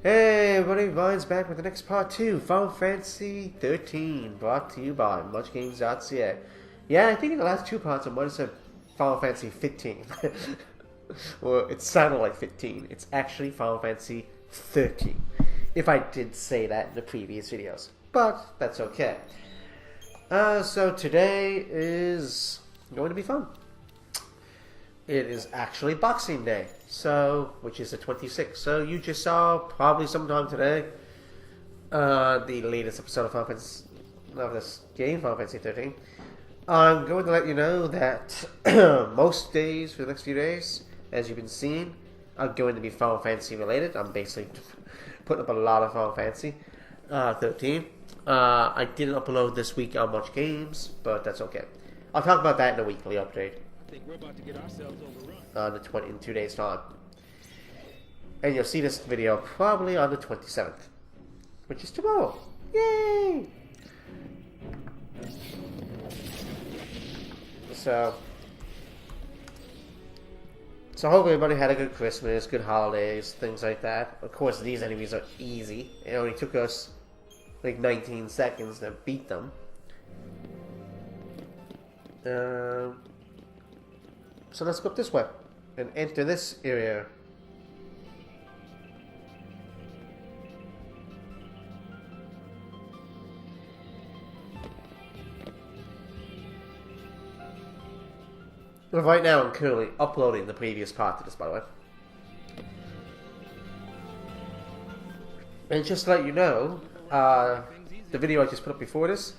Hey everybody, Ryan's back with the next part 2, Final Fantasy XIII, brought to you by MuchGames.ca. Yeah, I think in the last two parts I might have said Final Fantasy 15. Well, it sounded like 15. It's actually Final Fantasy 13. If I did say that in the previous videos. But, that's okay. So today is going to be fun. It is actually Boxing Day, so which is the 26th. So you just saw probably sometime today the latest episode of this game, Final Fantasy 13. I'm going to let you know that most days for the next few days, as you've been seeing, are going to be Final Fantasy related. I'm basically putting up a lot of Final Fantasy 13. I didn't upload this week on Much Games, but that's okay. I'll talk about that in a weekly update. I think we're about to get ourselves overrun. In 2 days' time. And you'll see this video probably on the 27th, which is tomorrow. Yay! So hopefully everybody had a good Christmas, good holidays, things like that. Of course, these enemies are easy. It only took us like 19 seconds to beat them. So let's go up this way and enter this area. Right now I'm currently uploading the previous part to this, by the way. And just to let you know, the video I just put up before this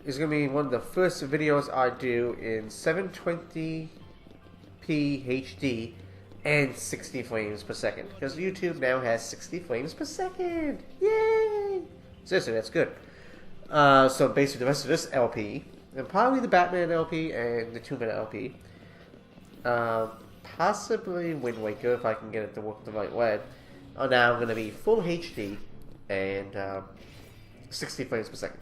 is going to be one of the first videos I do in 720p HD and 60 frames per second, because YouTube now has 60 frames per second. Yay! Seriously, that's good. So basically the rest of this LP, and probably the Batman LP and the 2 Minute LP, possibly Wind Waker if I can get it to work the right way, are now going to be full HD and 60 frames per second.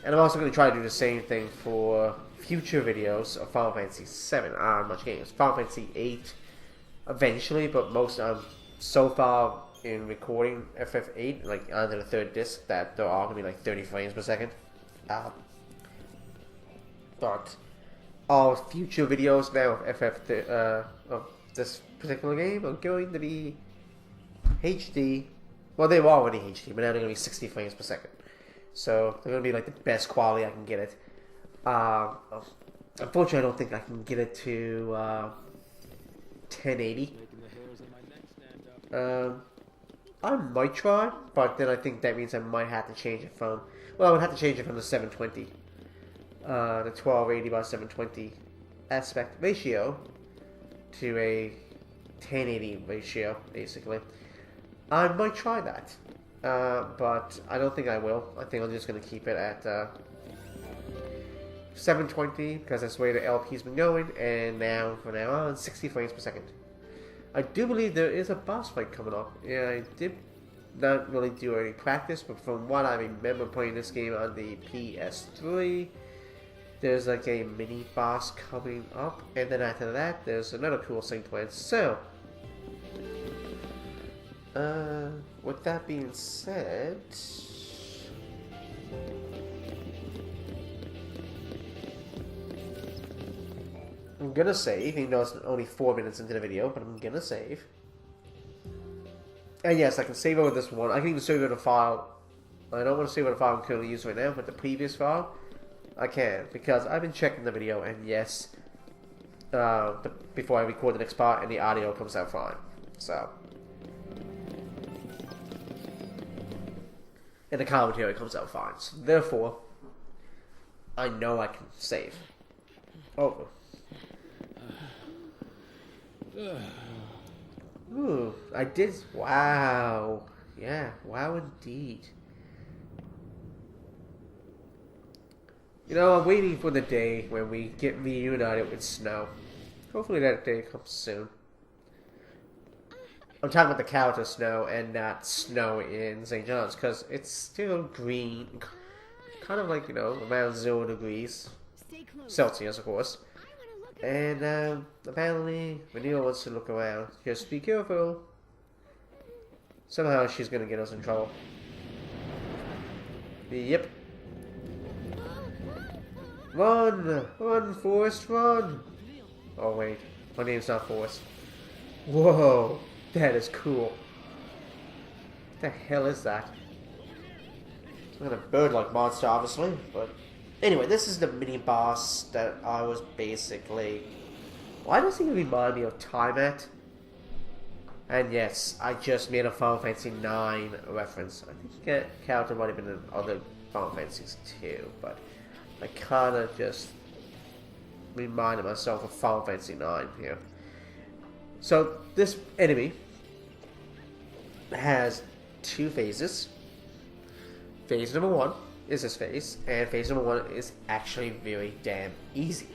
And I'm also going to try to do the same thing for future videos of Final Fantasy VII on Much Games. Final Fantasy VIII eventually, but most so far in recording FF8, like onto the third disc, that they're all going to be like 30 frames per second. But all future videos now of of this particular game are going to be HD. Well, they were already HD, but now they're going to be 60 frames per second. So they're going to be like the best quality I can get it. Unfortunately, I don't think I can get it to 1080. I might try, but then I think that means I might have to change it from. Well, I would have to change it from the 720, the 1280 by 720 aspect ratio to a 1080 ratio, basically. I might try that. But I don't think I will. I think I'm just going to keep it at 720 because that's the way the LP's been going, and now, from now on, 60 frames per second. I do believe there is a boss fight coming up. Yeah, I did not really do any practice, but from what I remember playing this game on the PS3, there's like a mini boss coming up, and then after that, there's another cool thing planned. So, with that being said, I'm gonna save, even though it's only 4 minutes into the video, but I'm gonna save. And yes, I can save over this one. I can even save over the file. I don't want to save over the file I'm currently using right now, but the previous file, I can, because I've been checking the video, and yes, before I record the next part, and the audio comes out fine. So. And the commentary comes out fine. So therefore, I know I can save. Over. Ooh, I did. Wow. Yeah, wow indeed. You know, I'm waiting for the day when we get reunited with Snow. Hopefully that day comes soon. I'm talking about the character Snow and not Snow in St. John's, because it's still green, kind of like, you know, around 0 degrees Celsius, of course. And apparently, Vanilla wants to look around. Just be careful. Somehow she's gonna get us in trouble. Yep. Run! Run, Forrest, run! Oh wait, my name's not Forrest. Whoa, that is cool. What the hell is that? It's not a bird-like monster, obviously, but... Anyway, this is the mini-boss that I was basically... Why does he remind me of Tiamat? And yes, I just made a Final Fantasy IX reference. I think the character might have been in other Final Fantasies too, but I kinda just reminded myself of Final Fantasy IX here. So, this enemy has two phases. Phase number 1 is this phase, and phase number 1 is actually very damn easy.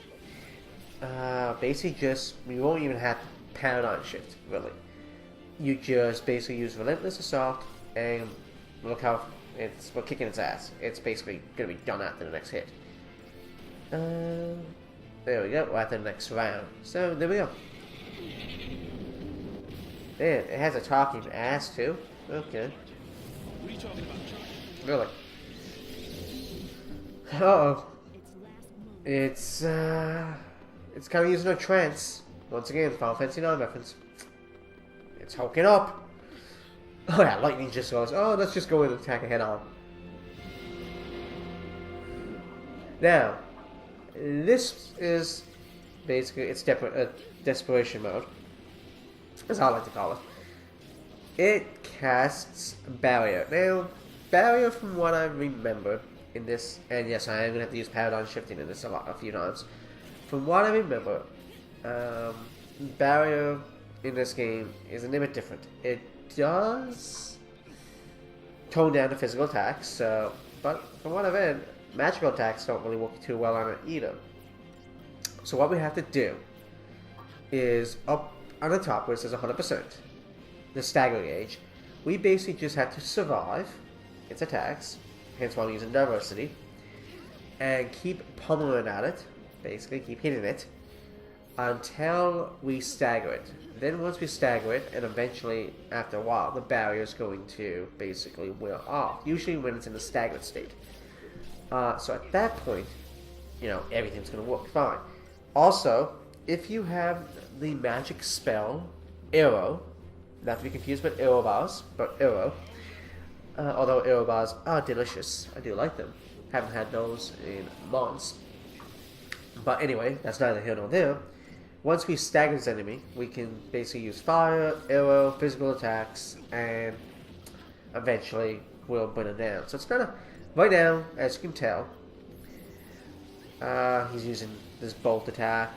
Basically just, you won't even have paradigm shift, really. You just basically use Relentless Assault, and look how we're kicking its ass. It's basically going to be done after the next hit. There we go, after the next round. So, there we go. Man, it has a talking ass, too. Okay. What are you talking about, Charlie? Really? Uh-oh. It's kind of using a trance. Once again, Final Fantasy IX reference. It's hulking up. Oh yeah, lightning just goes, oh, let's just go in and attack it head on. Now, this is basically, it's desperation mode, as I like to call it. It casts Barrier. Now, Barrier, from what I remember in this, and yes, I am going to have to use paradigm shifting in this a few times. From what I remember, Barrier in this game is a little bit different. It does tone down the physical attacks, but from what I've read, magical attacks don't really work too well on it either. So what we have to do is up on the top where it says 100%, the stagger gauge, we basically just have to survive its attacks, hence why I'm using diversity, and keep pummeling at it, basically keep hitting it, until we stagger it. Then once we stagger it, and eventually after a while, the barrier is going to basically wear off, usually when it's in a staggered state. So at that point, you know, everything's going to work fine. Also, if you have the magic spell, Arrow, not to be confused with Arrow bars, but Arrow, although Arrow bars are delicious, I do like them. Haven't had those in months. But anyway, that's neither here nor there. Once we stagger this enemy, we can basically use fire, arrow, physical attacks, and eventually we'll bring it down. So it's kind of, right now, as you can tell, he's using this bolt attack.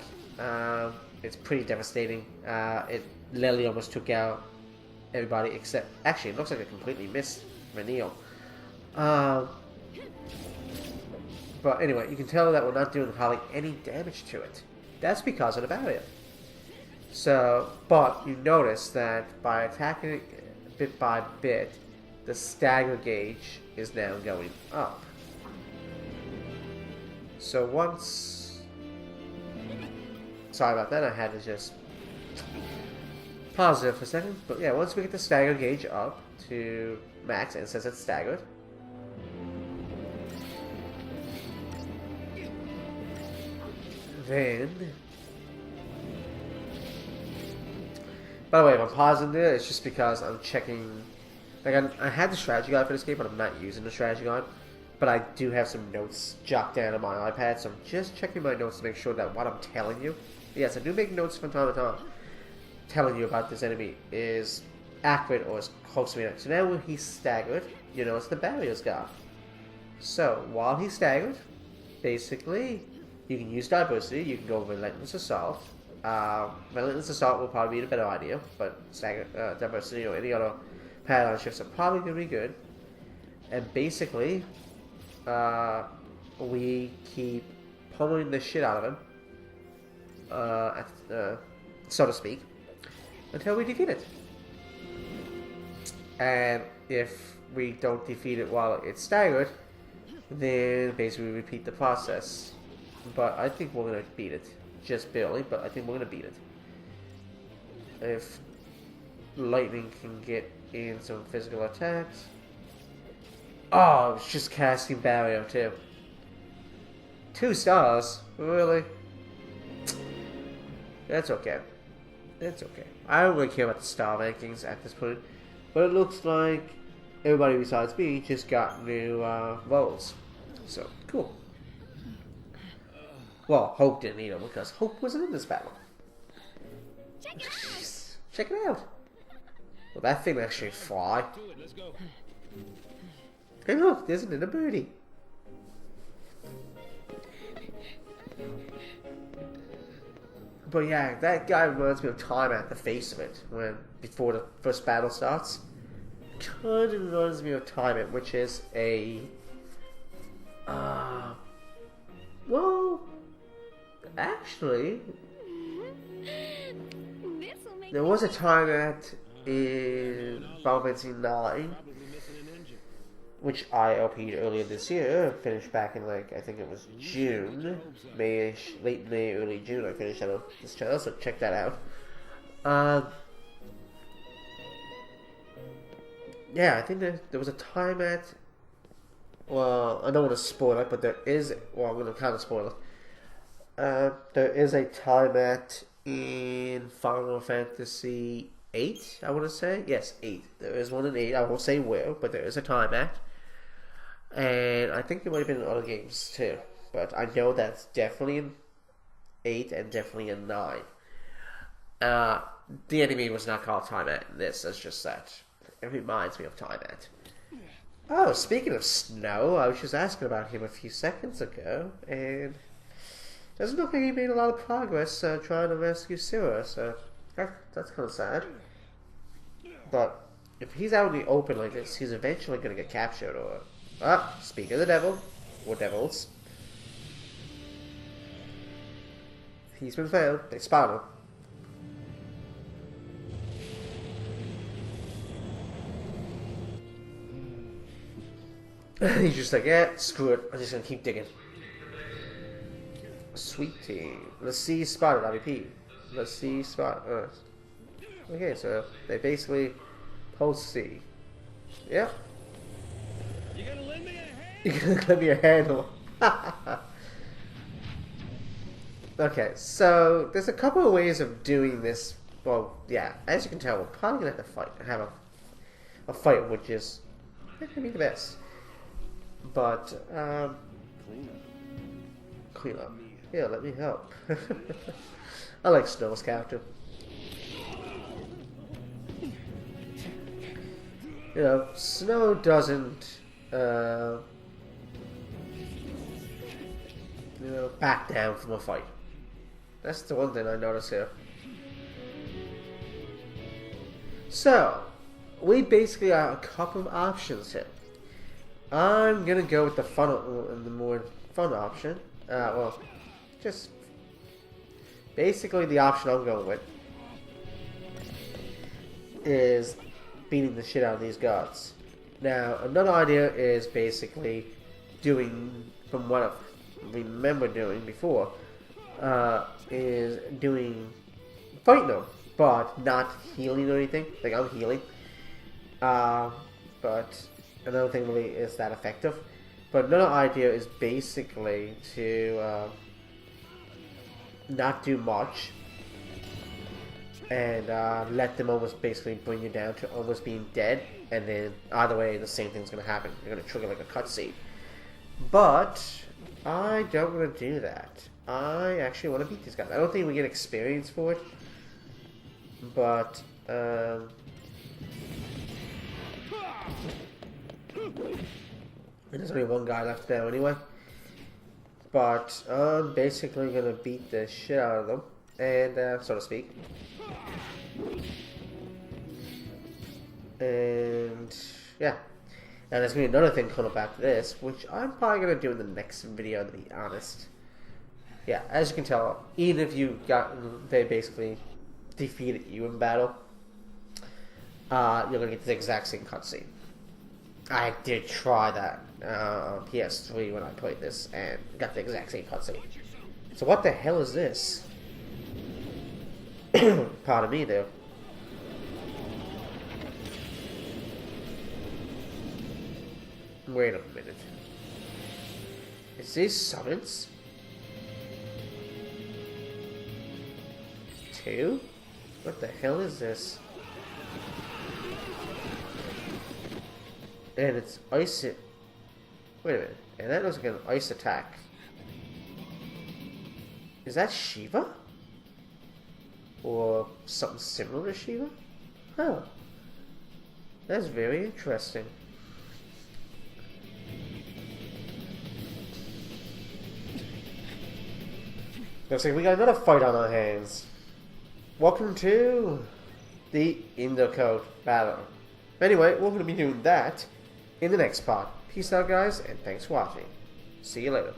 It's pretty devastating. It literally almost took out everybody except, actually it looks like it completely missed Renil. But anyway, you can tell that we're not doing hardly any damage to it. That's because of the barrier. So, but you notice that by attacking it bit by bit, the stagger gauge is now going up. So once... Sorry about that, I had to just pause it for a second. But yeah, once we get the stagger gauge up to max, and it says it's staggered, then, by the way, if I'm pausing there, it's just because I'm checking. Like I had the strategy guide for this game, but I'm not using the strategy guide. But I do have some notes jotted down on my iPad, so I'm just checking my notes to make sure that what I'm telling you, yes, I do make notes from time to time, telling you about this enemy is accurate or as close to me. So now when he's staggered, you notice the barrier's gone. So while he's staggered, basically, you can use diversity, you can go Relentless Assault. Relentless Assault will probably be the better idea, but diversity or any other paradigm shifts are probably going to be good. And basically, we keep pummeling the shit out of him, so to speak, until we defeat it. And if we don't defeat it while it's staggered, then basically we repeat the process. But I think we're going to beat it. Just barely, but I think we're going to beat it. If lightning can get in some physical attacks. Oh, it's just casting barrier too. 2 stars? Really? That's okay. That's okay. I don't really care about the star rankings at this point. But it looks like everybody besides me just got new roles. So, cool. Well, Hope didn't need them because Hope wasn't in this battle. Check it out. Check it out. Well, that thing actually fly. Do it. Let's go. Hey look, there's another birdie. But yeah, that guy reminds me of Time at the face of it before the first battle starts. Kind of reminds me of Time It, which is a well, actually, This'll make there was a Time At in Final Fantasy IX, Probably missing an engine. which I LP'd earlier this year, finished back in I think it was June, May-ish, late May, early June. I finished that on this channel, so check that out. Yeah, I think there was a Time At. Well, I don't want to spoil it, but there is. Well, I'm going to kind of spoil it. There is a Time At in Final Fantasy VIII, I want to say. Yes, 8. There is one in 8. I won't say where, but there is a Time At. And I think it might have been in other games too. But I know that's definitely in 8 and definitely in 9. The enemy was not called Time At in this, it's just that. It reminds me of Time At. Oh, speaking of Snow, I was just asking about him a few seconds ago, and doesn't look like he made a lot of progress trying to rescue Syrah, so that's kind of sad. But if he's out in the open like this, he's eventually going to get captured, or... Ah, speak of the devil, or devils. He's been found. They spot him. He's just like, yeah, screw it. I'm just gonna keep digging. Sweet tea. Let's see spotted, IVP. Let's see spotted. Okay, so they basically post C. Yep. You gonna lend me a hand? You're gonna lend me a handle. Okay, so there's a couple of ways of doing this. Well, yeah, as you can tell, we're probably gonna have to have a fight, which is not gonna be the best. But clean up. Yeah, let me help. I like Snow's character. You know, Snow doesn't, back down from a fight. That's the one thing I notice here. So, we basically have a couple of options here. I'm gonna go with the more fun option. Well, just basically the option I'm going with is beating the shit out of these gods. Now, another idea is basically doing, from what I remember doing before, is fighting them, but not healing or anything. Like, I'm healing. But another thing really is that effective. But another idea is basically to not do much and let them almost basically bring you down to almost being dead, and then either way the same thing's going to happen. You're going to trigger like a cutscene. But I don't want to do that. I actually want to beat these guys. I don't think we get experience for it, but there's only one guy left now anyway. But I'm basically going to beat the shit out of them, and so to speak. And yeah. Now there's going to be another thing coming up after this, which I'm probably going to do in the next video, to be honest. Yeah, as you can tell, even if they basically defeated you in battle, you're going to get the exact same cutscene. I did try that on PS3 when I played this, and got the exact same cutscene. So what the hell is this? Pardon me there. Wait a minute. Is this summons? 2? What the hell is this? And it's ice it. Wait a minute. And that looks like an ice attack. Is that Shiva? Or something similar to Shiva? Huh. That's very interesting. Looks like we got another fight on our hands. Welcome to the Indocode battle. Anyway, we're going to be doing that in the next part. Peace out, guys, and thanks for watching. See you later.